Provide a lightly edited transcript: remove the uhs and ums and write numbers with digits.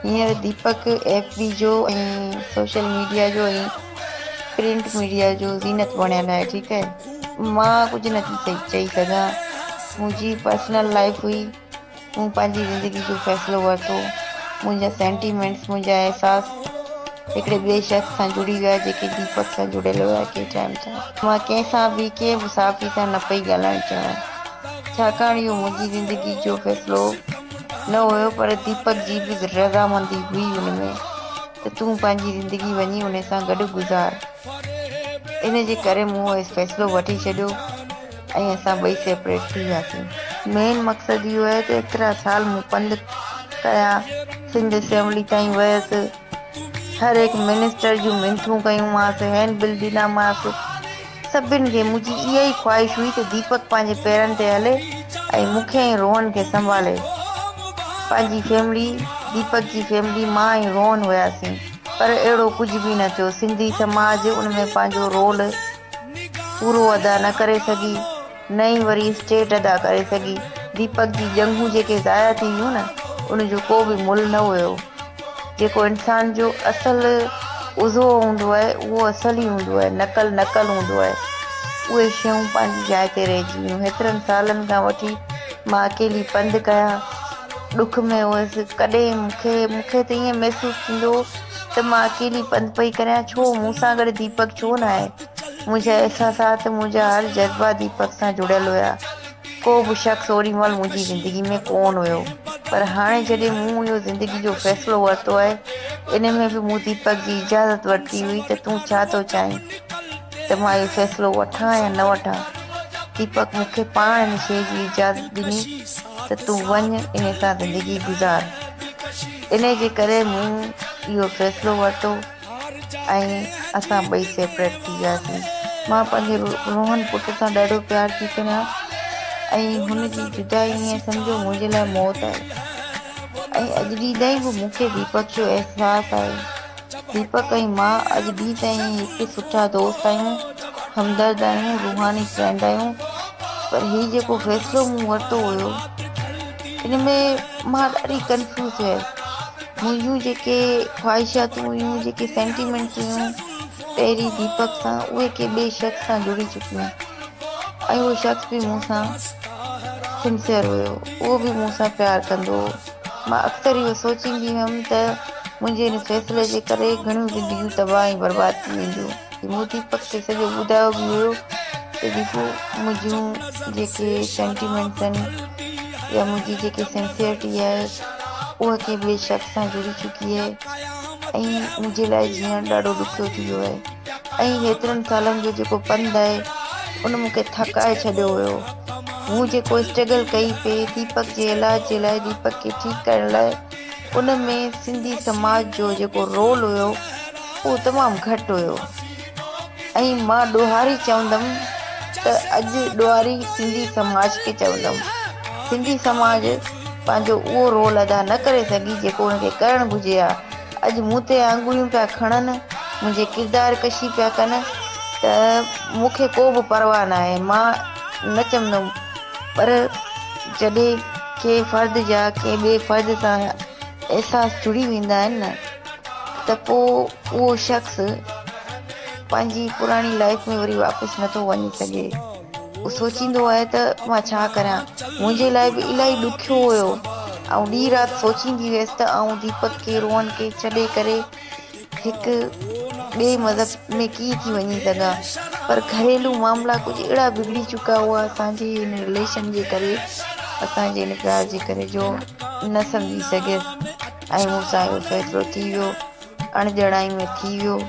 हींअर दीपक एफबी जो ऐं सोशल मीडिया जो ऐं प्रिंट मीडिया जो ज़ीनत बणियल आहे। ठीकु आहे, मां कुझु नथी चई सघां। मुंहिंजी पर्सनल लाइफ हुई, मूं पंहिंजी ज़िंदगी जो फ़ैसिलो वरितो। मुंहिंजा सेंटीमेंट्स, मुंहिंजा अहसास हिकिड़े ॿिए शख़्स सां जुड़ी विया जेके दीपक सां जुड़ियल हुया कंहिं टाइम सां। मां कंहिंसां बि कंहिं बि साफ़ी सां न पई ॻाल्हाइणु चाहियां, छाकाणि इहो मुंहिंजी ज़िंदगी जो फ़ैसिलो न हुयो, पर दीपक जी बि रज़ामंदी हुई हुन में त तूं पंहिंजी ज़िंदगी वञी उन सां गॾु गुज़ार। इन जे करे मूं फ़ैसिलो वठी छॾियो ऐं असां ॿई सेपरेट थी वियासीं। मेन मक़सदु इहो आहे त एतिरा साल मूं पंधु कया, सिंध असेंबली ताईं वियसि, हर हिकु मिनिस्टर जूं मिंथूं कयूंमांसि, हैंड बिल ॾिनामांसि, सभिनि खे। मुंहिंजी इहा ई ख़्वाहिश हुई त दीपक पंहिंजे पेरनि ते हले ऐं मूंखे ऐं रोहन खे संभाले। पंहिंजी फैमिली, दीपक जी फैमिली, मां ऐं रोहन हुयासीं, पर अहिड़ो कुझु बि न थियो। सिंधी समाज उन में पंहिंजो रोल पूरो अदा न करे सघी, न ई वरी स्टेट अदा करे सघी। दीपक जी जंगूं जेके ज़ाया थी वियूं न, उनजो को बि मुल्ह न हुयो। जेको इंसान जो असल उज़ो हूंदो आहे उहो असल ई हूंदो आहे, नकल हूंदो आहे। उहे शयूं पंहिंजी जाइ ते रहिजी वियूं। हेतिरनि सालनि खां वठी मां अकेली पंधु कया, ॾुख में हुअसि। कॾहिं मूंखे त ईअं महसूसु थींदो त मां अकेली पंधु पई करियां, छो मूं सां गॾु दीपक छो न आहे। मुंहिंजा अहसासात, मुंहिंजा हर जज़्बा दीपक सां जुड़ियल हुया। को बि शख़्स ओॾी महिल मुंहिंजी ज़िंदगी में कोन हुयो, पर हाणे जॾहिं मूं इहो ज़िंदगी जो फ़ैसिलो वरितो आहे, इन में बि मूं दीपक जी इजाज़त वरिती हुई त तूं छा थो चाहीं, त मां इहो फ़ैसिलो वठां या न वठां। दीपक मूंखे पाण इन शइ जी इजाज़त ॾिनी त तूं वञ, इन सां ज़िंदगी गुज़ार। इन जे करे मूं इहो फ़ैसिलो वरितो ऐं असां ॿई सेपरेट थी वियासीं। मां पंहिंजे रोहन पुट सां ॾाढो प्यार थी करियां ऐं हुनजी जुदाई ईअं सम्झो मुंहिंजे लाइ मौत आहे। ऐं अॼु ॾींहुं ताईं बि मूंखे दीपक जो अहसासु आहे। दीपक ऐं मां अॼु ॾींहुं ताईं हिकु सुठा दोस्त आहियूं, हमदर्द आहियूं, रूहानी फ्रेंड आहियूं। पर हीउ जेको फ़ैसिलो मूं वरितो हुयो, इन में मां ॾाढी कंफ्यूज़ हुयसि। मुंहिंजूं जेके ख़्वाहिशातूं हुयूं, जेके सेंटीमेंट्स हुयूं पहिरीं दीपक सां, उहे के ॿिए शख़्स सां जुड़ी चुकियूं ऐं उहो शख़्स बि मूं सां सिंसियर हुयो, उहो बि मूं सां प्यारु कंदो हो। मां अक्सर इहो सोचींदी हुयमि त मुंहिंजे हिन फ़ैसिले जे करे घणियूं ज़िंदगियूं तबाह ऐं बर्बाद थी वेंदियूं। मूं दीपक खे सॼो ॿुधायो बि हुयो त दीपू, मुंहिंजूं जेके सेंटीमेंट्स आहिनि या मुंहिंजी जेके सिंसियरिटी आहे, उहा के ॿिए शख़्स सां जुड़ी चुकी आहे ऐं मुंहिंजे लाइ जीअण ॾाढो ॾुखियो थी वियो आहे। ऐं हेतिरनि सालनि जो जेको पंधु आहे, उन मूंखे थकाए छॾियो हुयो। मूं जेको स्ट्रगल कई पे दीपक जे इलाज जे लाइ, दीपक खे ठीकु करण लाइ, उन में सिंधी समाज जो जेको रोल हुयो उहो तमामु घटि हुयो। ऐं मां ॾोहारी चवंदमि त अॼु ॾोहारी सिंधी समाज खे चवंदमि। सिंधी समाज पंहिंजो उहो रोल अदा न करे सघी जेको हुनखे करणु घुरिजे हा। अॼु मूं ते आंगुरियूं पिया खणनि, मुंहिंजे किरदार कशी पिया कनि, त मूंखे को बि परवाह न आहे, मां न चवंदमि। पर जॾहिं के फ़र्द जा के ॿिए फ़र्द सां अहसास जुड़ी वेंदा आहिनि न, त पोइ उहो शख़्स पंहिंजी पुराणी लाइफ में वरी वापसि नथो वञी सघे। उहो सोचींदो आहे त मां छा करियां। मुंहिंजे लाइ बि इलाही ॾुखियो हुयो ऐं ॾींहुं राति सोचींदी हुयसि त आउं दीपक खे, रोहन खे छॾे करे हिकु ॿिए मज़हब में कीअं थी वञी सघां। पर घरेलू मामला कुझु अहिड़ा बिगड़ी चुका हुआ असांजे हिन रिलेशन जे करे, असांजे हिन प्यार जे करे, जो न सम्झी सघियसि ऐं मूंसां इहो फ़ैसिलो थी वियो, अणॼणाई में थी वियो।